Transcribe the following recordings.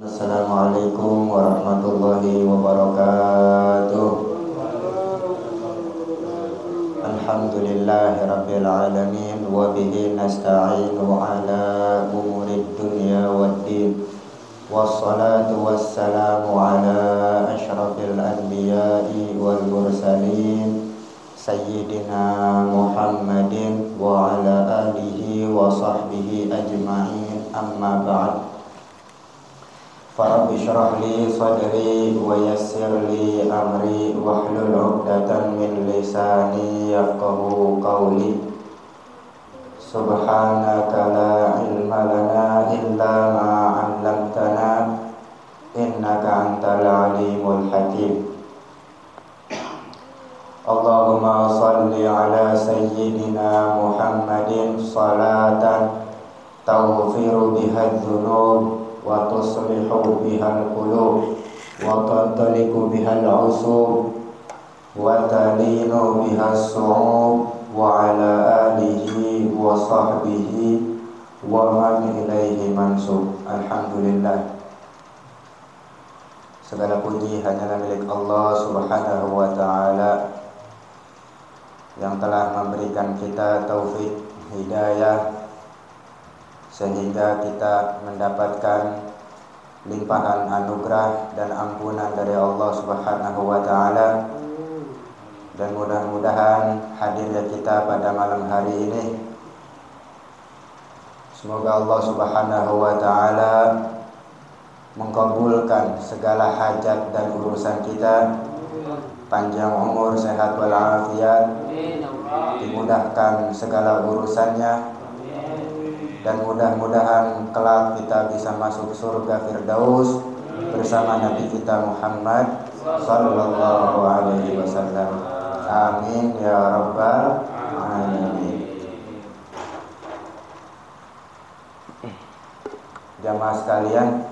Assalamualaikum warahmatullahi wabarakatuh. Alhamdulillahi rabbil alamin wa bihi nasta'inu ala umurid dunya waddin. Wassalatu wassalamu ala asyrafil anbiya'i wal mursalin Sayyidina Muhammadin wa ala alihi wa sahbihi ajma'in, amma ba'd. Rabbi shrah li sadri wa yassir li amri wahlul 'uqdatam min lisani yafqahu qawli. Subhanaka la ilma lana illa ma 'allamtana innaka antal alimul hakim. Allahumma salli ala sayyidina Muhammadin salatan taghfiru biha dzunub wa tuslihu bihal qulub wa tantaliqu bihal usub wa talinu bihas su'ub wa ala alihi wa sahbihi wa man ilaihi mansub. Alhamdulillah, segala puji hanyalah milik Allah subhanahu wa ta'ala yang telah memberikan kita taufik hidayah sehingga kita mendapatkan limpahan anugerah dan ampunan dari Allah Subhanahu wa taala. Dan mudah-mudahan hadirnya kita pada malam hari ini, semoga Allah Subhanahu wa taala mengabulkan segala hajat dan urusan kita, panjang umur, sehat walafiat, dimudahkan segala urusannya, dan mudah-mudahan kelak kita bisa masuk surga Firdaus bersama Nabi kita Muhammad sallallahu alaihi wasallam. Amin ya rabbal alamin. Jamaah sekalian,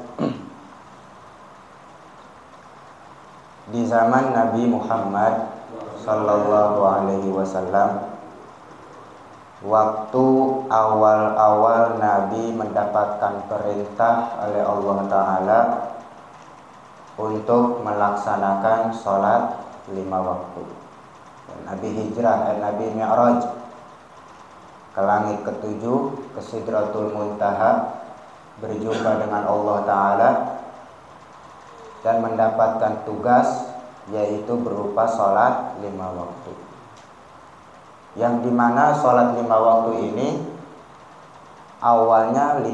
di zaman Nabi Muhammad sallallahu alaihi wasallam, waktu awal-awal Nabi mendapatkan perintah oleh Allah Ta'ala untuk melaksanakan sholat 5 waktu. Nabi hijrah, Nabi Mi'raj ke langit ke-7, ke Sidratul Muntaha, berjumpa dengan Allah Ta'ala dan mendapatkan tugas yaitu berupa sholat 5 waktu. Yang dimana sholat 5 waktu ini awalnya 50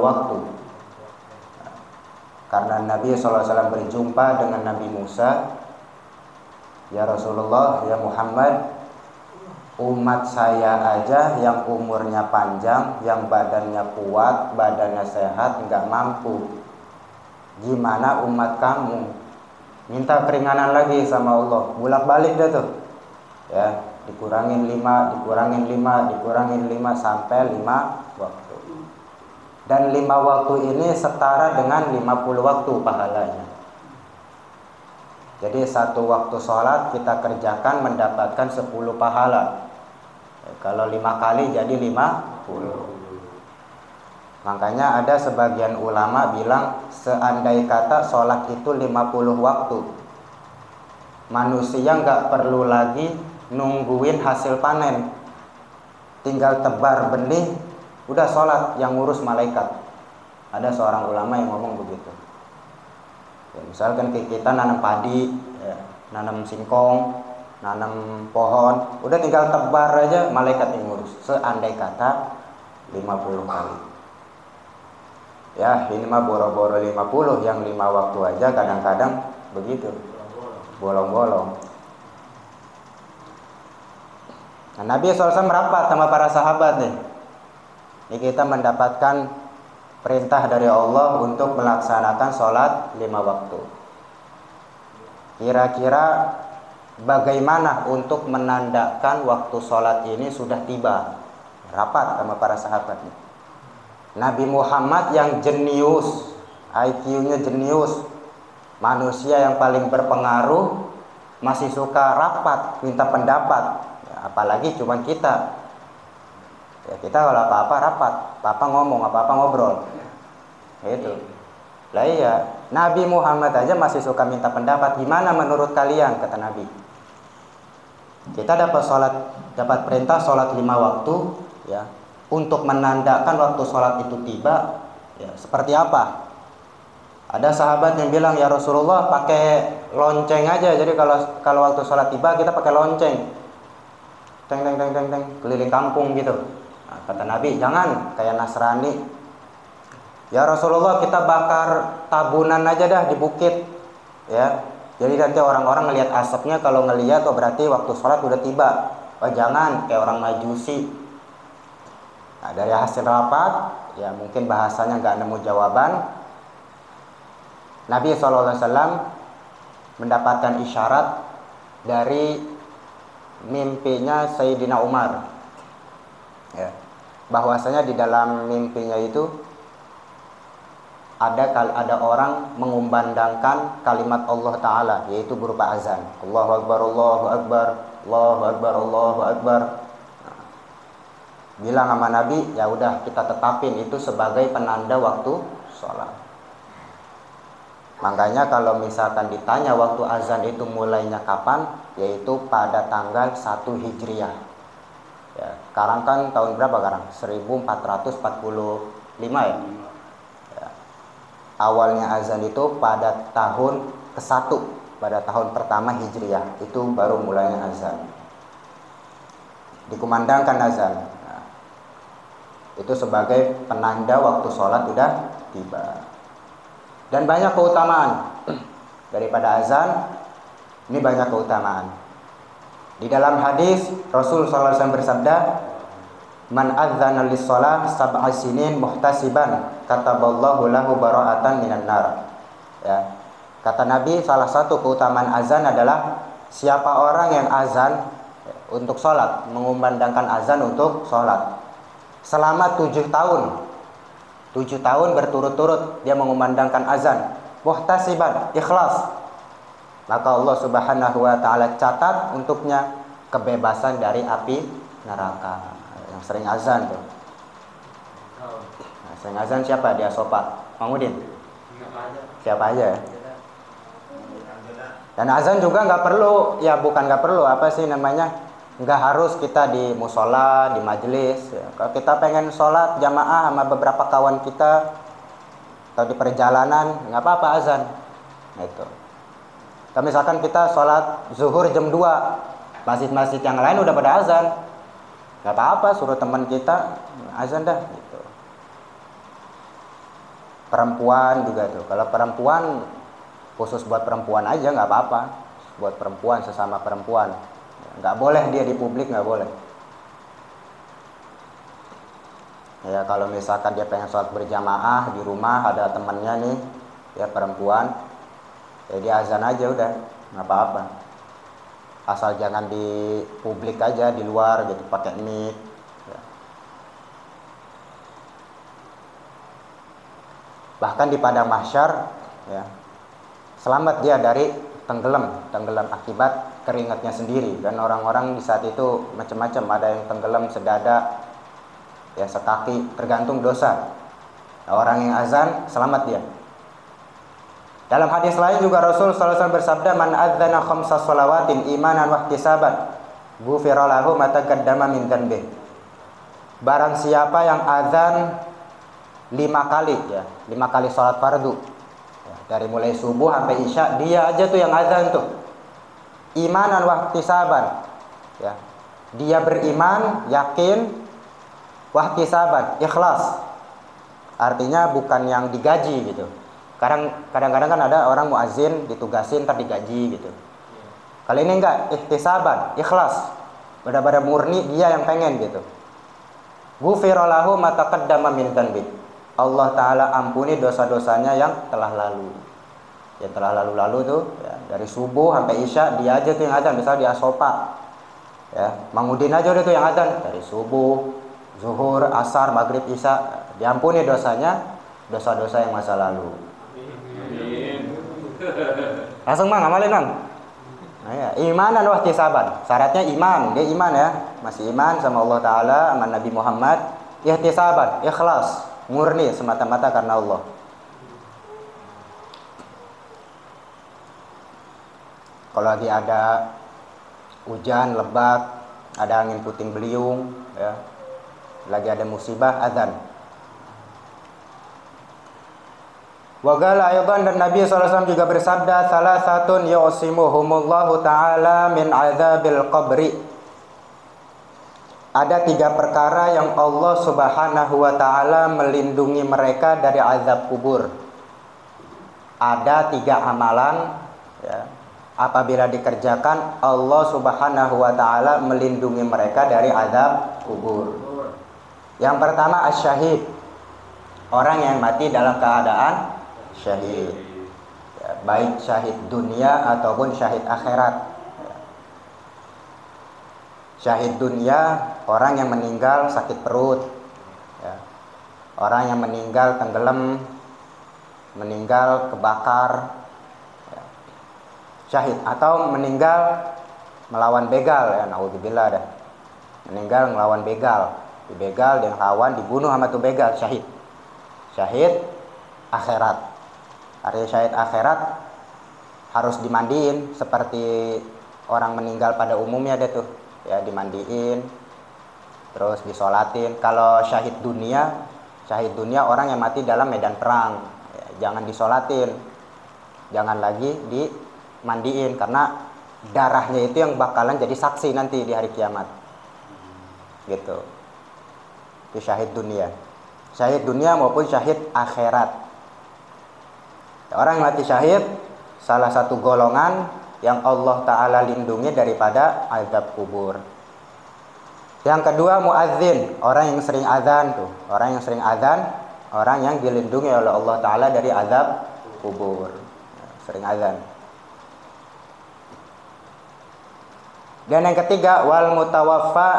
waktu, karena Nabi SAW berjumpa dengan Nabi Musa. Ya Rasulullah, ya Muhammad, umat saya aja yang umurnya panjang, yang badannya kuat, badannya sehat, nggak mampu. Gimana umat kamu? Minta keringanan lagi sama Allah, bolak-balik dah tuh. Ya, dikurangin 5 sampai 5 waktu. Dan 5 waktu ini setara dengan 50 waktu pahalanya. Jadi 1 waktu sholat kita kerjakan mendapatkan 10 pahala. Kalau 5 kali jadi 50. Makanya ada sebagian ulama bilang, seandai kata sholat itu 50 waktu, manusia nggak perlu lagi nungguin hasil panen, tinggal tebar benih, udah sholat, yang ngurus malaikat. Ada seorang ulama yang ngomong begitu. Ya, misalkan kita nanam padi, ya, nanam singkong, nanam pohon, udah tinggal tebar aja, malaikat yang ngurus. Seandai kata 50 kali. Ya, ini mah boro-boro 50, yang 5 waktu aja kadang-kadang begitu, bolong-bolong. Nah, Nabi SAW merapat sama para sahabat nih. Ini kita mendapatkan perintah dari Allah untuk melaksanakan sholat 5 waktu. Kira-kira bagaimana untuk menandakan waktu sholat ini sudah tiba? Rapat sama para sahabat nih. Nabi Muhammad yang jenius, IQ-nya jenius, manusia yang paling berpengaruh, masih suka rapat, minta pendapat. Apalagi cuma kita. Ya, kita kalau apa-apa rapat, apa ngomong, apa-apa ngobrol. Itu. Lah iya, Nabi Muhammad aja masih suka minta pendapat, gimana menurut kalian, kata Nabi. Kita dapat perintah sholat 5 waktu, ya, untuk menandakan waktu sholat itu tiba, ya, seperti apa? Ada sahabat yang bilang, ya Rasulullah pakai lonceng aja. Jadi kalau waktu sholat tiba kita pakai lonceng, teng teng teng teng teng, keliling kampung gitu. Nah, kata Nabi, jangan kayak Nasrani. Ya Rasulullah, kita bakar tabunan aja dah di bukit, ya. Jadi nanti orang-orang ngelihat asapnya, kalau ngelihat oh berarti waktu sholat udah tiba. Oh jangan kayak orang Majusi. Nah, dari hasil rapat, ya mungkin bahasanya nggak nemu jawaban. Nabi SAW mendapatkan isyarat dari mimpinya Sayyidina Umar, ya, bahwasanya di dalam mimpinya itu ada orang mengumandangkan kalimat Allah Ta'ala, yaitu berupa azan. Allahu Akbar, Allahu Akbar, Allahu Akbar, Allahu Akbar. Nah, bilang sama Nabi, ya udah kita tetapin itu sebagai penanda waktu sholat. Makanya kalau misalkan ditanya waktu azan itu mulainya kapan, yaitu pada tanggal 1 Hijriah. Ya, sekarang kan tahun berapa sekarang? 1445 ya. Awalnya azan itu pada tahun ke-1, pada tahun pertama Hijriah, itu baru mulainya azan. Dikumandangkan azan. Nah, itu sebagai penanda waktu sholat sudah tiba. Dan banyak keutamaan daripada azan. Ini banyak keutamaan. Di dalam hadis Rasul SAW bersabda, man adzana lis-shalah sab'a sinin muhtasiban kataballahu lahu bara'atan minan nar. Ya. Kata Nabi, salah satu keutamaan azan adalah siapa orang yang azan untuk sholat, mengumandangkan azan untuk sholat selama 7 tahun. 7 tahun berturut-turut dia mengumandangkan azan, muhtasiban, ikhlas, maka Allah Subhanahu wa taala catat untuknya kebebasan dari api neraka. Yang sering azan tuh. Nah, sering azan siapa? Dia Sopa, Mangudin. Siapa aja. Dan azan juga nggak perlu, ya bukan nggak perlu, apa sih namanya? Nggak harus kita di musola, di majelis. Ya. Kalau kita pengen sholat jamaah sama beberapa kawan kita atau di perjalanan, nggak apa-apa azan. Nah, itu. Kalau misalkan kita sholat zuhur jam 2, masjid-masjid yang lain udah pada azan, nggak apa-apa, suruh teman kita azan dah gitu. Perempuan juga tuh, kalau perempuan khusus buat perempuan aja nggak apa-apa, buat perempuan sesama perempuan, nggak boleh dia di publik, nggak boleh. Ya kalau misalkan dia pengen sholat berjamaah di rumah, ada temannya nih ya perempuan, ya dia azan aja udah, nggak apa-apa. Asal jangan di publik aja, di luar gitu, pakai mic. Ya. Bahkan di padang mahsyar, ya, selamat dia dari tenggelam akibat keringatnya sendiri. Dan orang-orang di saat itu macam-macam, ada yang tenggelam sedada, ya sekaki, tergantung dosa. Nah, orang yang azan selamat dia. Dalam hadis lain juga Rasul SAW bersabda, man adzana khamsa shalawatin imanan wa ihtisaban ghufira lahu ma taqaddama min dzanbih. Barang siapa yang azan 5 kali, ya, 5 kali sholat fardu, ya, dari mulai subuh sampai isya, dia aja tuh yang azan tuh, imanan wa ihtisaban, ya, dia beriman, yakin, wa ihtisaban, ikhlas, artinya bukan yang digaji gitu. Kadang-kadang kan ada orang muazin ditugasin ntar digaji gitu. Kali ini enggak, ihtisaban, ikhlas, benar-benar murni dia yang pengen gitu. Ghufira lahu ma taqaddama min dzanbi. Allah taala ampuni dosa-dosanya yang telah lalu. Yang telah lalu-lalu tuh, ya, dari subuh sampai isya dia aja tuh yang azan, misalnya di Asopa. Ya, Mangudin aja udah tuh yang azan dari subuh, zuhur, asar, maghrib, isya, diampuni dosanya, dosa-dosa yang masa lalu. Langsung Bang, amalin Bang. Nah, ya, imanan wa ihtisaban. Syaratnya iman, dia iman ya, masih iman sama Allah taala, sama Nabi Muhammad. Ihtisaban, ikhlas, murni semata-mata karena Allah. kalau lagi ada hujan lebat, ada angin puting beliung, ya, lagi ada musibah, azan. Wa qala aidan, dan Nabi SAW juga bersabda, salasatun yu'simuhumullahu ta'ala min azabil qabri. Ada 3 perkara yang Allah Subhanahu wa ta'ala melindungi mereka dari azab kubur. Ada 3 amalan, ya, apabila dikerjakan Allah Subhanahu wa ta'ala melindungi mereka dari azab kubur. Yang pertama asyahid, orang yang mati dalam keadaan syahid, ya, baik syahid dunia ataupun syahid akhirat. Ya. Syahid dunia, orang yang meninggal sakit perut, ya. Orang yang meninggal tenggelam, meninggal kebakar, ya. Syahid. Atau meninggal melawan begal, ya, naudzubillah dah. Meninggal melawan begal, dibegal dengan lawan, dibunuh sama tuh begal, syahid. Syahid akhirat. Artinya syahid akhirat harus dimandiin seperti orang meninggal pada umumnya deh tuh, ya, dimandiin terus disolatin. Kalau syahid dunia orang yang mati dalam medan perang, ya, jangan disolatin, jangan lagi dimandiin, karena darahnya itu yang bakalan jadi saksi nanti di hari kiamat, gitu. Itu syahid dunia maupun syahid akhirat. Orang yang mati syahid salah satu golongan yang Allah Ta'ala lindungi daripada azab kubur. Yang kedua muadzin, orang yang sering azan tuh. Orang yang sering azan, orang yang dilindungi oleh Allah Ta'ala dari azab kubur, sering azan. Dan yang ketiga wal mutawaffa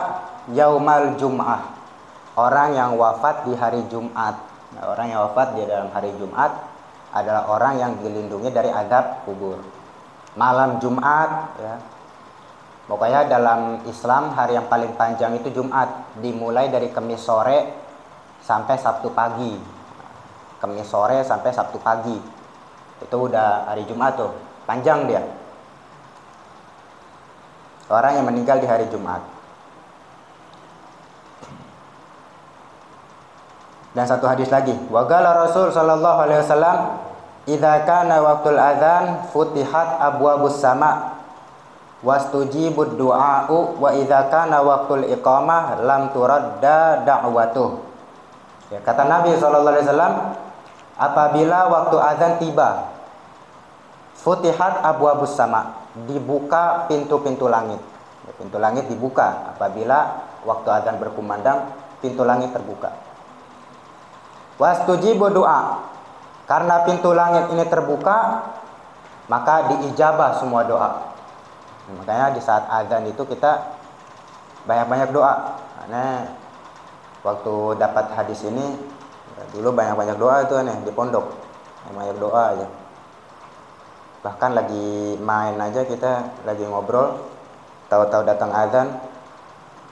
yaumal jum'ah, orang yang wafat di hari Jumat. Nah, orang yang wafat di dalam hari Jumat adalah orang yang dilindungi dari azab kubur. Malam Jumat, ya. Pokoknya dalam Islam hari yang paling panjang itu Jumat, dimulai dari Kamis sore sampai Sabtu pagi. Kamis sore sampai Sabtu pagi. Itu udah hari Jumat tuh, panjang dia. Orang yang meninggal di hari Jumat. Dan satu hadis lagi, wa qala Rasul sallallahu alaihi wasallam, idza kana waqtul adzan futihat abwabus sama wastujibud du'a'u wa idza kana waqtul iqamah lam turadda da'watuh. Ya, kata Nabi sallallahu alaihi wasallam, apabila waktu azan tiba, futihat abwabus sama, dibuka pintu-pintu langit. Ya, pintu langit dibuka apabila waktu azan berkumandang, pintu langit terbuka. Wastujibu doa, karena pintu langit ini terbuka, maka diijabah semua doa. Makanya di saat azan itu kita banyak-banyak doa. Karena waktu dapat hadis ini, dulu banyak-banyak doa itu nih di pondok, banyak doa aja. Bahkan lagi main aja, kita lagi ngobrol, tahu-tahu datang azan,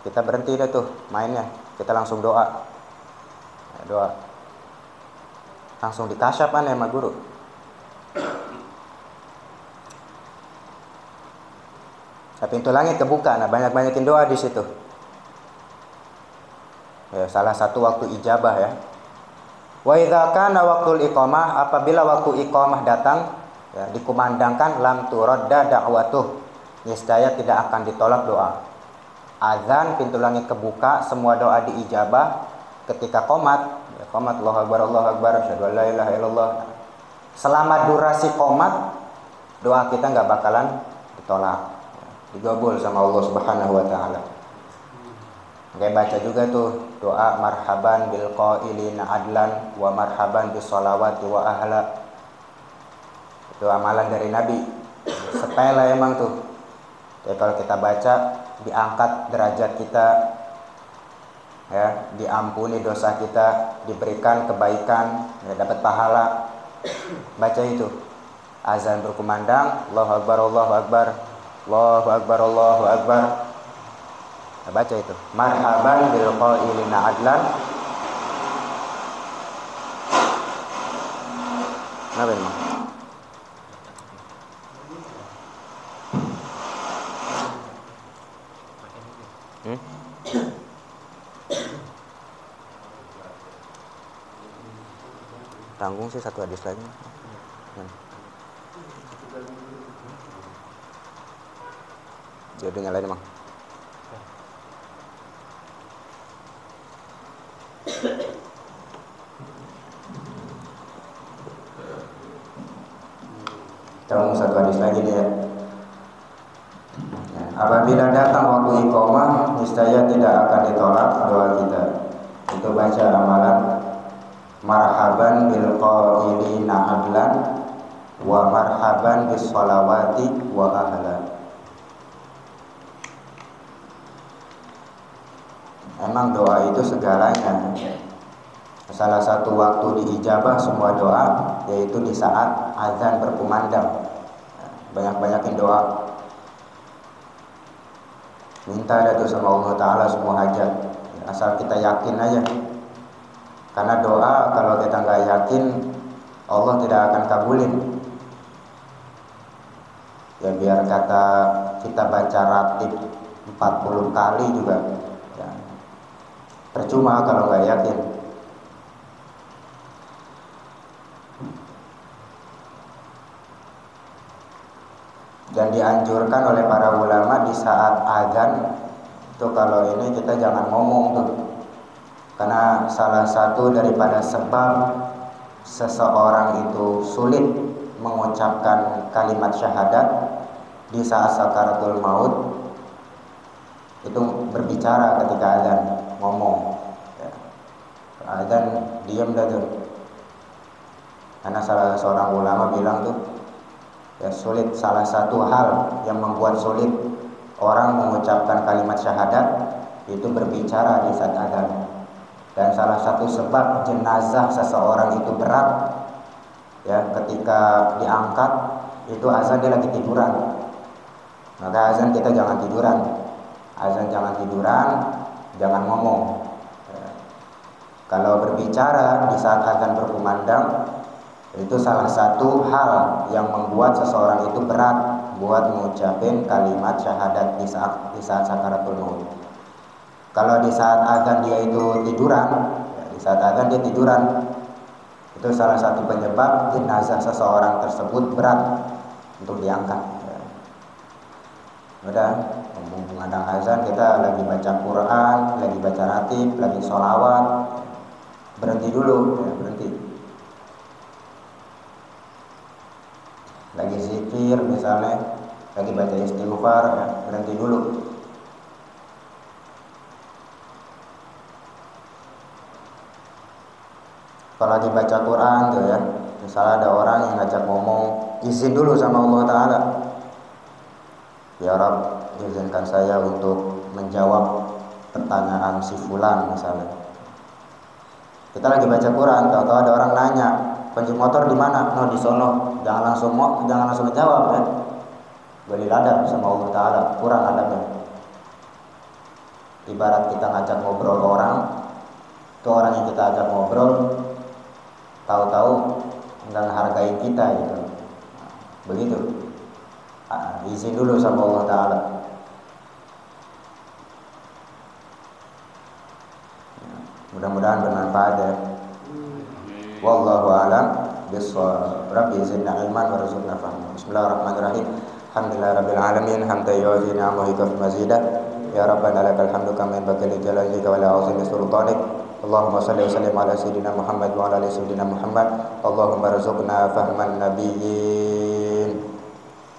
kita berhenti deh tuh mainnya, kita langsung doa, doa. Langsung dikasyaf aneh sama guru. Nah, pintu langit kebuka, nah banyak-banyakin doa di situ. Ya, salah satu waktu ijabah, ya. Wa idza kana waqtul iqamah, apabila waktu iqamah datang, ya, dikumandangkan, lam turadda da'watuh, niscaya tidak akan ditolak doa. Azan, pintu langit kebuka, semua doa diijabah. Ketika qomat, qomat Allahu Akbar, asyhadu an la ilaha illallah. Selama durasi qomat, doa kita nggak bakalan ditolak, digabul sama Allah Subhanahu wa taala. Kayak baca juga tuh doa marhaban bil qailina adlan wa marhaban bis sholawati wa ahla. Itu amalan dari Nabi. Sepele emang tuh. Jadi kalau kita baca, diangkat derajat kita, ya, diampuni dosa kita, diberikan kebaikan, ya, dapat pahala. Baca itu. Azan berkumandang, Allahu Akbar, Allahu Akbar, Allahu Akbar, Allahu Akbar. Nah, baca itu. Marhaban bil qailina adlan. Kenapa ini? tanggung sih satu hadis lagi. Jadi nyalain emang. Tanggung satu hadis lagi nih ya. Apabila datang waktu iqamah, niscaya tidak akan ditolak doa kita. Itu baca amalan marhaban bil qailina adlan wa marhaban bis sholawati wa ahlan. Emang doa itu segalanya. Salah satu waktu diijabah semua doa yaitu di saat azan berkumandang. Banyak-banyakin doa. Minta dah tu sama Allah Ta'ala semua hajat, asal kita yakin aja. Karena doa kalau kita nggak yakin, Allah tidak akan kabulin. Ya biar kata kita baca ratib 40 kali juga ya, percuma kalau nggak yakin. Dan dianjurkan oleh para ulama di saat azan itu kalau ini kita jangan ngomong tuh, karena salah satu daripada sebab seseorang itu sulit mengucapkan kalimat syahadat di saat sakaratul maut itu berbicara ketika azan, ngomong ya. Azan diam dah tuh, karena salah seorang ulama bilang tuh ya sulit, salah satu hal yang membuat sulit orang mengucapkan kalimat syahadat itu berbicara di saat azan. Dan salah satu sebab jenazah seseorang itu berat ya, ketika diangkat itu azan dia lagi tiduran. Maka azan kita jangan tiduran. Azan jangan tiduran, jangan ngomong ya. Kalau berbicara di saat azan berkumandang, itu salah satu hal yang membuat seseorang itu berat buat mengucapin kalimat syahadat di saat sakaratul maut. Kalau di saat azan dia itu tiduran, ya, di saat azan dia tiduran, itu salah satu penyebab jenazah seseorang tersebut berat untuk diangkat. Ya. Udah, mengadang azan kita lagi baca Quran, lagi baca ratib, lagi sholawat, berhenti dulu, ya, berhenti. Lagi zikir misalnya, lagi baca istighfar ya, berhenti dulu. Kalau lagi baca Quran tuh ya, misalnya ada orang yang ngajak ngomong, izin dulu sama Allah Ta'ala. Ya Rabb, izinkan saya untuk menjawab pertanyaan si fulan misalnya. Kita lagi baca Quran, tahu-tahu ada orang nanya, kunci motor di mana? No, di sono. Jangan langsung menjawab ya. Beri adab sama Allah Ta'ala, kurang adabnya. Ibarat kita ngajak ngobrol orang, itu orang yang kita ajak ngobrol tahu-tahu nggak menghargai kita gitu. Begitu. Izin dulu sama Allah Ta'ala. Mudah-mudahan bermanfaat ya. Wallahu a'lam bishawab. Rabbi zidna ilman warzuqna fahma. Bismillahirrahmanirrahim. Alhamdulillahirabbil alamin, hamdan yu'ti ni'amahu wa mazidah. Ya Rabbana lakal hamdu kama yanbaghi li jalalika wa li 'azimi sultanik. Allahumma shalli wa sallim ala sayyidina Muhammad wa ala ali sayyidina Muhammad. Allahumma rzuqna fahman nabiyyin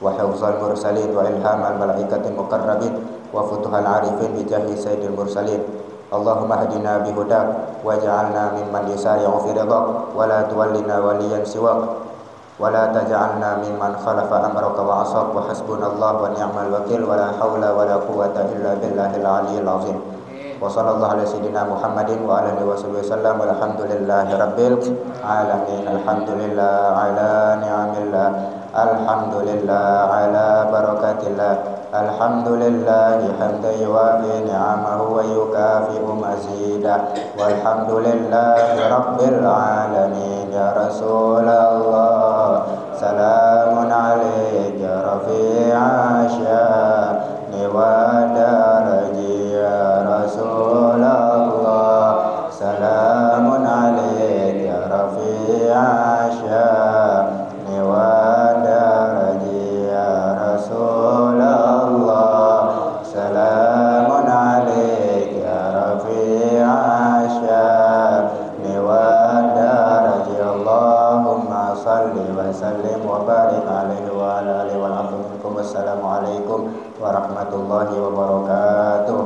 wa hifzal mursalin wa ilhamal malaikatil muqarrabin wa futuhal arifin bi jahi sayyidil mursalin. Allahumma hadina bihudak waj'alna mimman yusari'u fi ridhak wa la tuwallina waliyan siwak wa la taj'alna mimman khalafa amraka wa 'asak wa hasbunallahu wa ni'mal wakil wa la haula wa la quwwata illa billahil aliyyil azim. Wa sallallahu ala sayyidina Muhammadin wa alihi wasallam walhamdulillahi rabbil alamin. Alhamdulillah ala ni'amillah, alhamdulillah ala barakatillah. Alhamdulillahi hamdan yuwafi ni'amahu wa yukafi'u mazidah. Walhamdulillahi rabbil alamin. Ya Rasulullah, salamun alaika ya rafi'a sya'ni wa daraji. Ya Rasulullah, salamun alaika ya rafi'a salli wa sallim wa barik alaihi wa ala alihi wa minkum. Wassalamualaikum warahmatullahi wabarakatuh.